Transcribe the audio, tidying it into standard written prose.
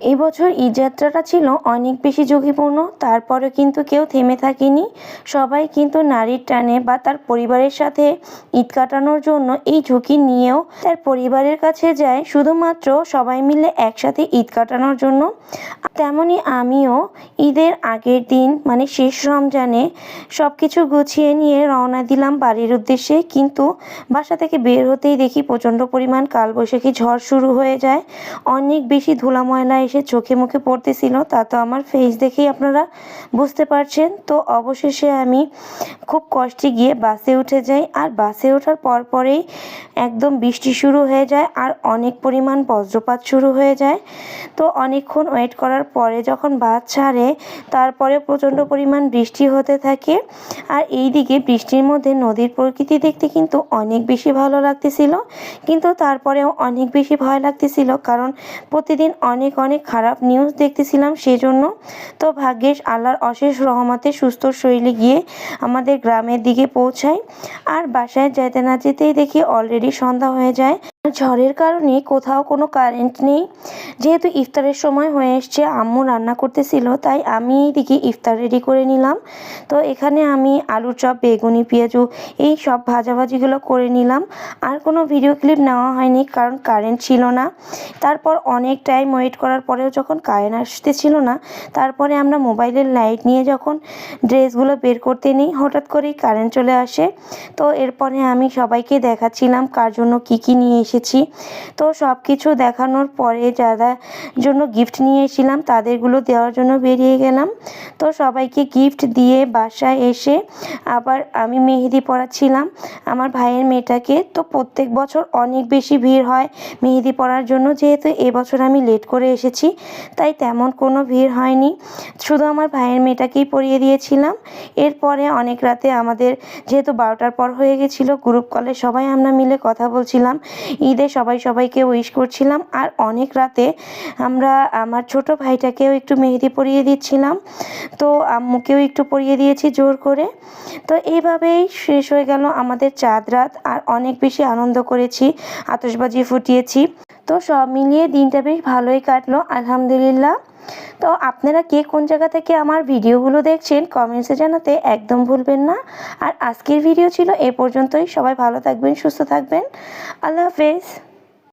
এই বছর ঈদ যাত্রাটা ছিল অনেক বেশি ঝুঁকিপূর্ণ, তারপরে কিন্তু কেউ থেমে থাকেনি। সবাই কিন্তু নারীর টানে বা তার পরিবারের সাথে ঈদ কাটানোর জন্য এই ঝুঁকি নিয়েও তার পরিবারের কাছে যায় শুধুমাত্র সবাই মিলে একসাথে ঈদ কাটানোর জন্য। তেমনই আমিও ঈদের আগের দিন মানে শেষ রমজানে সব কিছু গুছিয়ে নিয়ে রওনা দিলাম বাড়ির উদ্দেশ্যে, কিন্তু বাসা থেকে বের হতেই দেখি প্রচণ্ড পরিমাণ কালবৈশাখী ঝড় শুরু হয়ে যায়। অনেক বেশি ধুলা ময়লা এসে চোখে মুখে পড়তেছিল, তা তো আমার ফেস দেখেই আপনারা বুঝতে পারছেন। তো অবশেষে আমি খুব কষ্টে গিয়ে বাসে উঠে যাই, আর বাসে ওঠার পরেই একদম বৃষ্টি শুরু হয়ে যায় আর অনেক পরিমাণ বজ্রপাত শুরু হয়ে যায়। তো অনেকক্ষণ ওয়েট করার পরে যখন বাস ছাড়ে তারপরে প্রচণ্ড পরিমাণ বৃষ্টি হতে থাকে। আর এই দিকে বৃষ্টির মধ্যে নদীর প্রকৃতি দেখতে কিন্তু অনেক বেশি ভালো লাগতেছিল, কিন্তু তারপরেও অনেক বেশি ভয় লাগতেছিল, কারণ প্রতিদিন অনেক খারাপ নিউজ দেখতেছিলাম সেজন্য। তো ভাগ্যিস আল্লাহর অশেষ রহমতে সুস্থ শরীরে গিয়ে আমাদের গ্রামের দিকে পৌঁছাই। আর বাসায় যেতে না যেতেই দেখি অলরেডি সন্ধ্যা হয়ে যায়। ঝড়ের কারণে কোথাও কোনো কারেন্ট নেই। যেহেতু ইফতারের সময় হয়ে এসছে, আম্মু রান্না করতেছিল, তাই আমি এইদিকে ইফতার রেডি করে নিলাম। তো এখানে আমি আলুর চপ, বেগুনি, পেঁয়াজু এই সব ভাজাভাজিগুলো করে নিলাম। আর কোনো ভিডিও ক্লিপ নেওয়া হয়নি কারণ কারেন্ট ছিল না। তারপর অনেক টাইম ওয়েট করার পরেও যখন কারেন্ট আসতেছিল না, তারপরে আমরা মোবাইলের লাইট নিয়ে যখন ড্রেসগুলো বের করতে নিই, হঠাৎ করেই কারেন্ট চলে আসে। তো এরপরে আমি সবাইকে দেখাচ্ছিলাম কার জন্য কী নিয়ে এসেছি। তো সব কিছু দেখানোর পরে যারা জন্য গিফট নিয়ে এসেছিলাম তাদেরগুলো দেওয়ার জন্য বেরিয়ে গেলাম। তো সবাইকে গিফট দিয়ে বাসায় এসে আবার আমি মেহেদি পরাচ্ছিলাম আমার ভাইয়ের মেয়েটাকে। তো প্রত্যেক বছর অনেক বেশি ভিড় হয় মেহেদি পরার জন্য, যেহেতু এবছর আমি লেট করে এসেছি তাই তেমন কোনো ভিড় হয়নি, শুধু আমার ভাইয়ের মেয়েটাকেই পরিয়ে দিয়েছিলাম। এরপরে অনেক রাতে আমাদের যেহেতু 12টার পর হয়ে গেছিলো, গ্রুপ কলে সবাই আমরা মিলে কথা বলছিলাম, ঈদে সবাইকে উইশ করছিলাম। আর অনেক রাতে আমরা আমার ছোট ভাইটাকেও একটু মেহেদি পরিয়ে দিচ্ছিলাম, তো আম্মুকেও একটু পরিয়ে দিয়েছি জোর করে। তো এইভাবেই শেষ হয়ে গেল আমাদের চাঁদ রাত, আর অনেক বেশি আনন্দ করেছি, আতশবাজি ফুটিয়েছি। তো সব মিলিয়ে দিনটা বেশ ভালোই কাটলো আলহামদুলিল্লাহ। তো আপনারা কে কোন জায়গা থেকে আমার ভিডিওগুলো দেখছেন কমেন্টসে জানাতে একদম ভুলবেন না। আর আজকের ভিডিও ছিল এ পর্যন্তই। সবাই ভালো থাকবেন, সুস্থ থাকবেন। আল্লাহ হাফেজ।